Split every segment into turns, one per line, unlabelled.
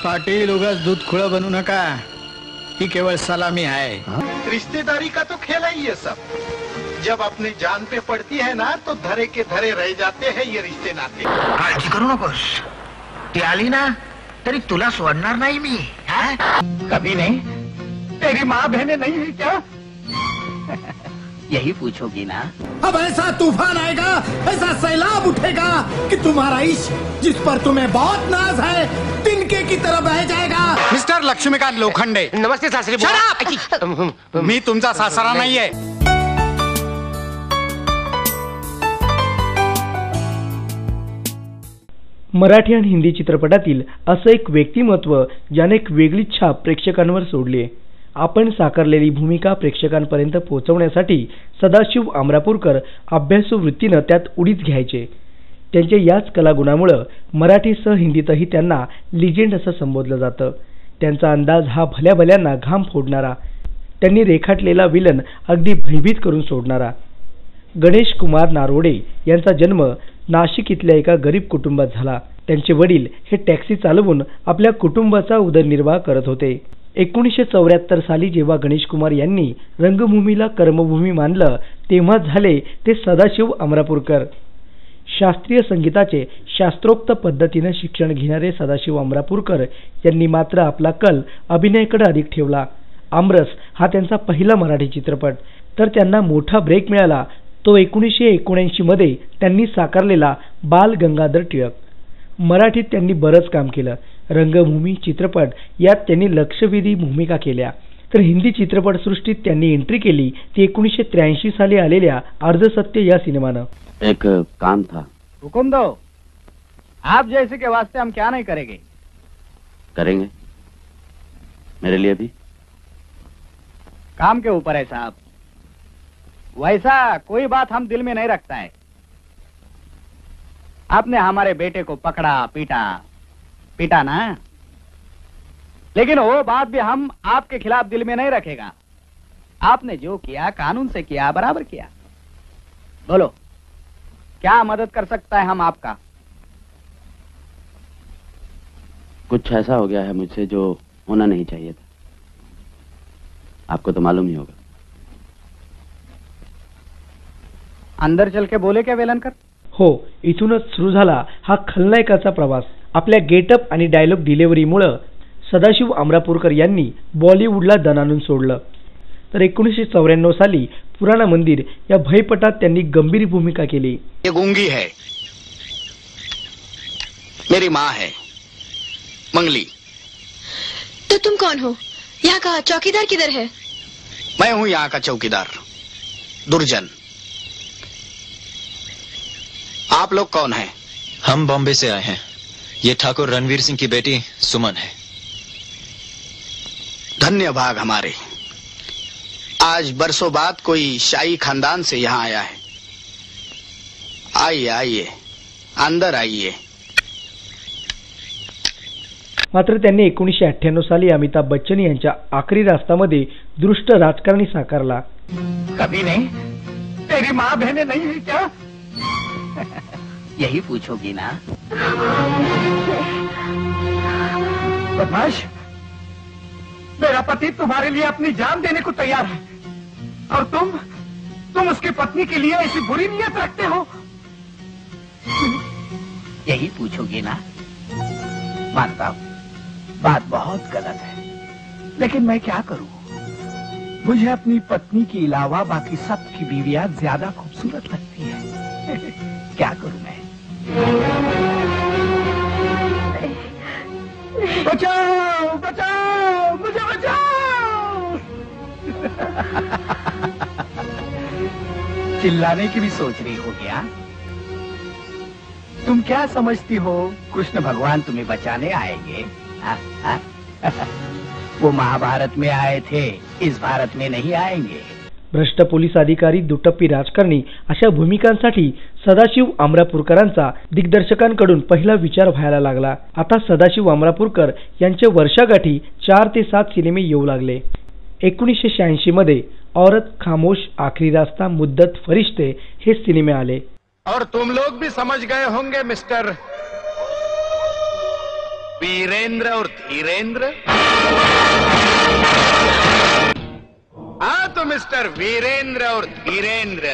पाटील उगाच दूध खुळं बनू नका, ही केवळ सलामी है।
रिश्तेदारी का तो खेल ही है सब। जब अपनी जान पे पड़ती है ना तो धरे के धरे रह जाते हैं ये रिश्ते नाते।
काळजी करू नकोस, ती आली ना तरी तुला सोडणार नाही मी।
कभी नहीं। तेरी माँ बहनें नहीं है क्या?
यही पूछोगी ना।
अब ऐसा तूफान आएगा, ऐसा सैलाब उठेगा कि तुम्हारा इश्क जिस पर तुम्हें बहुत नाज है तिनके की तरह बह जाएगा।
मिस्टर लक्ष्मीकांत लोखंडे।
नमस्ते सासरे बुवा।
मी तुमचा सासरा नाहीये।
मराठी आणि हिंदी चित्रपटातील असं एक व्यक्तिमत्व ज्याने एक वेगळी छाप प्रेक्षकांवर सोडली आहे। आपण साकारलेली भूमिका प्रेक्षकांपर्यंत पोहोचवण्यासाठी सदाशिव आमरापूरकर अभ्यासू वृत्तीनं त्यात उडीच घ्यायचे। त्यांच्या याच कलागुणामुळे मराठीसह हिंदीतही त्यांना लिजेंड असं संबोधलं जातं। त्यांचा अंदाज हा भल्या भल्यांना घाम फोडणारा, त्यांनी रेखाटलेला विलन अगदी भयभीत करून सोडणारा। गणेश कुमार नारोडे यांचा जन्म नाशिक इथल्या एका गरीब कुटुंबात झाला। त्यांचे वडील हे टॅक्सी चालवून आपल्या कुटुंबाचा उदरनिर्वाह करत होते। 1974 साली जेव्हा गणेश कुमार यांनी रंगभूमीला कर्मभूमी मानलं तेव्हा झाले ते सदाशिव आमरापूरकर। शास्त्रीय संगीताचे शास्त्रोक्त पद्धतीने शिक्षण घेणारे सदाशिव आमरापूरकर यांनी मात्र आपला कल अभिनयाकडे अधिक ठेवला। आमरस हा त्यांचा पहिला मराठी चित्रपट, तर त्यांना मोठा ब्रेक मिळाला तो 1979 मध्ये त्यांनी साकारलेला बाल गंगाधर टिळक। मराठीत त्यांनी बरंच काम केलं। रंगभूमी, चित्रपट यात त्यांनी लक्षवेधी भूमिका केल्या, तर हिंदी चित्रपटसृष्टीत त्यांनी एंट्री केली ती 1983 साली आलेल्या अर्धसत्य या सिनेमानं।
एक काम था।
हुकुम दो। आप जैसे के वास्ते हम क्या नहीं करेंगे।
करेंगे, मेरे लिए भी।
काम के ऊपर है साहब, वैसा कोई बात हम दिल में नहीं रखता है। आपने हमारे बेटे को पकड़ा, पीटा ना, लेकिन वो बात भी हम आपके खिलाफ दिल में नहीं रखेगा। आपने जो किया कानून से किया, बराबर किया। बोलो क्या मदद कर सकता है हम आपका?
कुछ ऐसा हो गया है मुझसे जो होना नहीं चाहिए था, आपको तो मालूम ही होगा।
अंदर चल के बोले क्या वेलनकर?
हो, इथूनच सुरू झाला हा खलनायकाचा प्रवास। आपल्या गेटअप आणि डायलॉग डिलिव्हरीमुळे सदाशिव आमरापूरकर यांनी बॉलिवूडला दणानून सोडलं। तर 1994 साली पुराणा मंदिर या भयपटात त्यांनी गंभीर भूमिका केली।
ये गूंगी है, मेरी माँ है मंगली।
तो तुम कौन हो? यहाँ का चौकीदार किधर है?
मैं हूँ यहाँ का चौकीदार दुर्जन। आप लोग कौन हैं?
हम बॉम्बे से आए हैं। ये ठाकुर रणवीर सिंह की बेटी सुमन है।
धन्य भाग हमारे, आज बरसों बाद कोई शाही खानदान से यहाँ आया है। आइए आइए, अंदर आइए।
मात्र त्यांनी 1998 साली अमिताभ बच्चन यांच्या आखरी रास्तामध्ये दृष्ट राजकारणी साकारला।
कभी नहीं। तेरी माँ बहनें नहीं है क्या?
यही पूछोगी ना।
बदमाश, मेरा पति तुम्हारे लिए अपनी जान देने को तैयार है और तुम उसकी पत्नी के लिए ऐसी बुरी नीयत रखते हो।
यही पूछोगी ना। मानता हूं बात बहुत गलत है,
लेकिन मैं क्या करूं? मुझे अपनी पत्नी के अलावा बाकी सबकी बीवियां ज्यादा खूबसूरत लगती है। क्या करूं मैं? बचाओ बचाओ, मुझे बचाओ। चिल्लाने की भी सोच रही हो गया? तुम क्या समझती हो कृष्ण भगवान तुम्हें बचाने आएंगे? वो महाभारत में आए थे, इस भारत में नहीं आएंगे।
भ्रष्ट पोलीस अधिकारी, दुटप्पी राजकारणी अशा भूमिकांसाठी सदाशिव आमरापूरकरांचा दिग्दर्शकांकडून पहिला विचार व्हायला लागला। आता सदाशिव आमरापूरकर यांचे वर्षागाठी 4 ते 7 सिनेमे येऊ लागले। 1986 मध्ये औरत, खामोश, आखरी रास्ता, मुद्दत, फरिश्ते हे सिनेमे आले।
और तुम लोग भी समझ गए होंगे मिस्टर
वीरेंद्र और धीरेंद्र। हाँ तो मिस्टर वीरेंद्र और धीरेंद्र,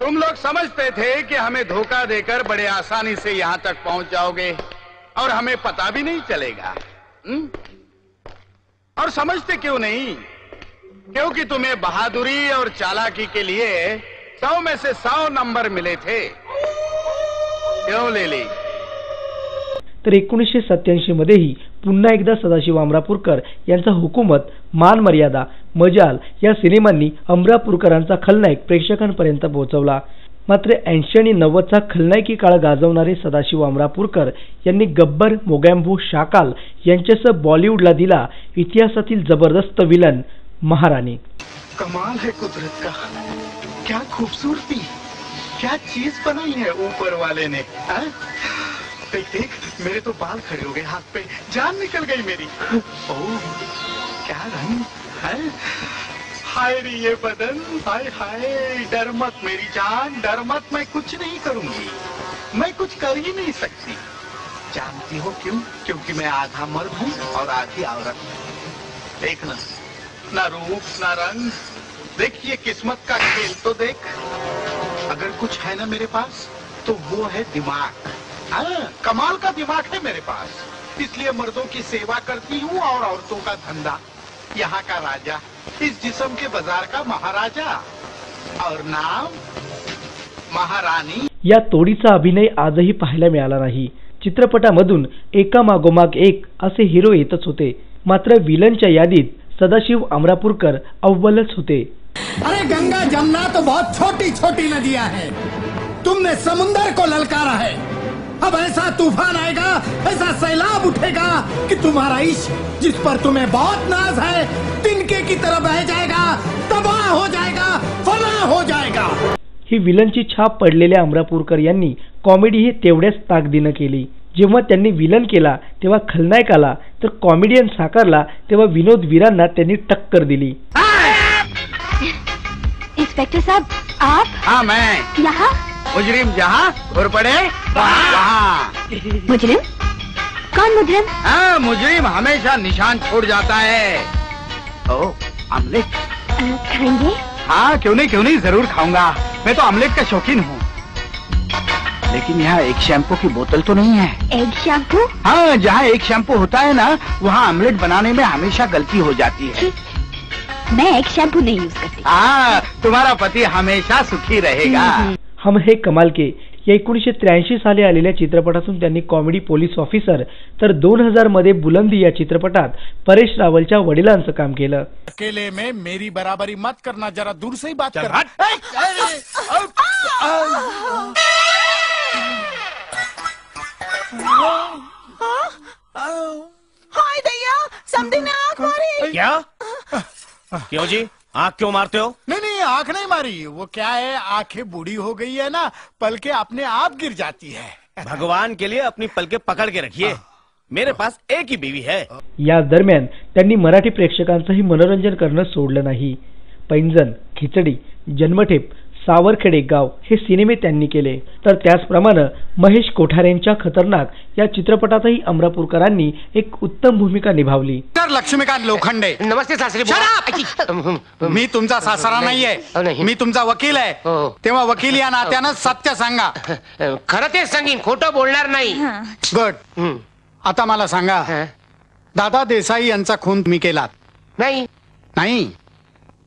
तुम लोग समझते थे कि हमें धोखा देकर बड़े आसानी से यहां तक पहुंच जाओगे और हमें पता भी नहीं चलेगा। और समझते क्यों नहीं? क्योंकि तुम्हें बहादुरी और चालाकी के लिए 100 में से 100 नंबर मिले थे। क्यों लेली?
तर 1987 मध्येही पुन्हा एकदा सदाशिव अमरापूरकर यांचा हुकूमत, मान मर्यादा, मजाल या सिनेमांनी अमरापूरकरांचा खलनायक प्रेक्षकांपर्यंत पोहोचवला। मात्र 80 आणि 90चा खलनायकी काळ गाजवणारे सदाशिव अमरापूरकर यांनी गब्बर, मोगॅम्बो, शाकाल यांच्यासह बॉलिवूडला दिला इतिहासातील जबरदस्त विलन महारानी।
कमाल है कुदरत का, क्या खूबसूरती, क्या चीज बनाई है ऊपर वाले ने। देख देख, मेरे तो बाल खड़े हो गए हाथ पे, जान निकल गई मेरी। ओह क्या रंग है, हाय रे ये बदन, हाय हाय। डर मत मेरी जान, डर मत, मैं कुछ नहीं करूंगी, मैं कुछ कर ही नहीं सकती। जानती हो क्यों? क्योंकि मैं आधा मर्द हूँ और आधी औरत। देखना, ना रूप ना रंग, देखिए किस्मत का खेल तो देख। अगर कुछ है ना मेरे पास तो वो है दिमाग। हाँ, कमाल का दिमाग है मेरे पास, इसलिए मर्दों की सेवा करती हूँ और औरतों का धंधा। यहाँ का राजा, इस जिस्म के बाजार का महाराजा, और नाम महारानी।
या तोडीचा अभिनय आजही पाहायला मिळाला नाही। चित्रपटामधून एकामागोमाग एक असे हिरो येतच होते, मात्र विलनच्या यादीत सदाशिव अमरापूरकर अव्वलच होते।
अरे गंगा जमुना तो बहुत छोटी छोटी नदियां हैं, तुमने समुंदर को ललकारा है। अब ऐसा तूफान आएगा, ऐसा सैलाब उठेगा कि तुम्हारा इश्क, जिस पर तुम्हें बहुत नाज है, तिनके की तरह बह जाएगा, तबाह हो जाएगा, फना हो जाएगा।
ही विलनची छाप पडलेल्या अमरापूरकर यांनी कॉमेडी ही तेवढ्याच ताकदीनं केली। जेव्हा त्यांनी विलन केला तेव्हा खलनायक आला, तर कॉमेडियन साकारला तेव्हा विनोद वीरांना त्यांनी टक्कर दिली।
इंस्पेक्टर साहब आप?
हाँ मैं।
यहाँ?
मुजरिम जहाँ घुर पड़े वहाँ।
मुजरिम? कौन मुजरिम?
हाँ, मुजरिम हमेशा निशान छोड़ जाता है। ओ आमलेट
खाएंगे?
हाँ क्यों नहीं जरूर खाऊंगा, मैं तो आमलेट का शौकीन हूँ। लेकिन यहाँ एक शैम्पू की बोतल तो नहीं है।
Egg shampoo?
हाँ, जहाँ एक शैम्पू होता है ना, वहाँ आमलेट बनाने में हमेशा गलती हो जाती है।
मैं एग शैम्पू नहीं यूज करती।
हाँ, तुम्हारा पति हमेशा सुखी रहेगा।
हम हे कमाल के या 1983 साली आलेल्या चित्रपटातून त्यांनी कॉमेडी पोलीस ऑफिसर, तर 2000 मध्ये बुलंदी या चित्रपटात परेश रावलच्या वडिलांचं काम केलं।
अकेले में मेरी बराबरी मत करना, जरा दूर से ही बात कर।
हाय दैया, समधी ने आँख मारी।
क्या? क्यों जी, आँख क्यों मारते हो?
नहीं आँख नहीं मारी, वो क्या है, आंखें बूढ़ी हो गई है ना, पलके अपने आप गिर जाती है।
भगवान के लिए अपनी पलके पकड़ के रखिए, मेरे पास एक ही बीवी है।
या दरम्यान त्यांनी मराठी प्रेक्षकांचंही मनोरंजन करणं सोडलं नाही। पैंजण, खिचडी, जन्मठेप, सावरखेडे गाव हे सिनेमे त्यांनी केले। तर त्याचप्रमाणे महेश कोठारेंच्या खतरनाक या चित्रपटातही अमरापूरकरांनी एक उत्तम भूमिका निभावली।
लक्ष्मीकांत लोखंडे।
नमस्ते सासरे।
मी तुमचा सासरा नाहीये, मी तुमचा वकील आहे, तेव्हा वकील या नात्यानं सत्य सांगा।
खरं तेच सांगीन, खोटं बोलणार नाही।
गुड। आता मला सांगा, दादा देसाई यांचा खून तुम्ही केलात?
नाही।
नाही?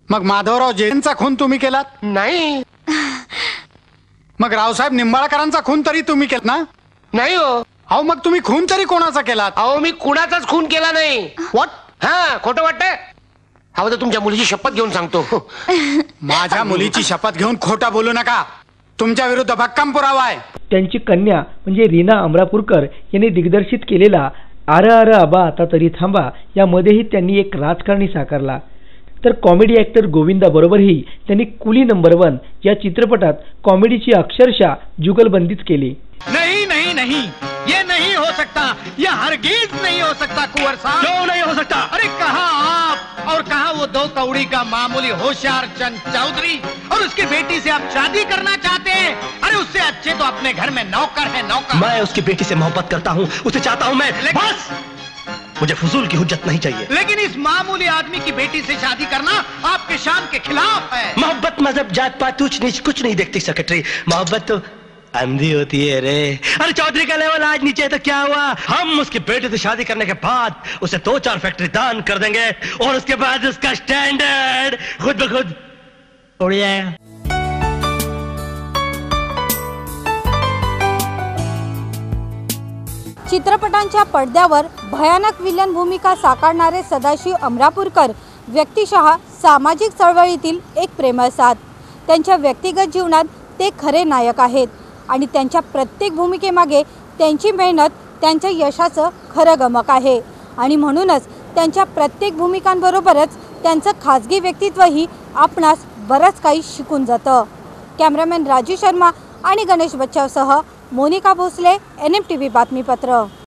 मग माधवराव जैनचा खून तुम्ही केलात?
नाही।
मग रावसाहेब निंबाळकरांचा खून तरी तुम्ही केलात ना?
नाही हो।
अहो मग तुम्ही खून तरी कोणाचा केलात?
अहो मी कुणाचाच खून केला नाही।
व्हॉट?
हा, खोटं वाटतंय? हवं तर तुमच्या मुलीची शपथ घेऊन सांगतो।
माझ्या मुलीची शपथ घेऊन खोटा बोलू नका, तुमच्या विरुद्ध भक्कम पुरावा आहे।
त्यांची कन्या म्हणजे रीना अमरापूरकर यांनी दिग्दर्शित केलेला आर आर आबा आता तरी थांबा यामध्येही त्यांनी एक राजकारणी साकारला। तर कॉमेडी ऍक्टर गोविंदा बरोबरही त्यांनी कुली नंबर 1 या चित्रपटात कॉमेडीची अक्षरशः जुगलबंदीच केली।
नहीं, ये नहीं हो सकता, यह हरगिज नहीं हो सकता कुंवर साहब।
क्यों नहीं हो सकता?
अरे कहा आप और कहा वो 2 कौड़ी का मामूली होशियार चंद चौधरी, और उसकी बेटी से आप शादी करना चाहते हैं? अरे उससे अच्छे तो अपने घर में नौकर है, नौकर।
मैं उसकी बेटी से मोहब्बत करता हूँ, उसे चाहता हूँ मैं। बस मुझे फजूल की हुज्जत नहीं चाहिए।
लेकिन इस मामूली आदमी की बेटी से शादी करना आपके शान के खिलाफ है।
मोहब्बत मजहब जात पात ऊंच नीच कुछ नहीं देखती सेक्रेटरी। मोहब्बत तो अंधी होती है रे। अरे चौधरी का लेवल आज नीचे है तो क्या हुआ, हम उसकी बेटी से शादी करने के बाद उसे 2-4 फैक्ट्री दान कर देंगे और उसके बाद उसका स्टैंडर्ड खुद ब खुद उड़ जाएगा।
चित्रपटांच्या पडद्यावर भयानक विलन भूमिका साकारणारे सदाशिव अमरापूरकर व्यक्तिशः सामाजिक चळवळीतील एक प्रेमळ साथ। त्यांच्या व्यक्तिगत जीवनात ते खरे नायक आहेत आणि त्यांच्या प्रत्येक भूमिकेमागे त्यांची मेहनत त्यांच्या यशाचं खरं गमक आहे आणि म्हणूनच त्यांच्या प्रत्येक भूमिकांबरोबरच त्यांचं खाजगी व्यक्तित्वही आपणास बरंच काही शिकून जातं। कॅमेरामॅन राजू शर्मा आणि गणेश बच्चावसह मोनिका भोसले, NMTV बातमीपत्र।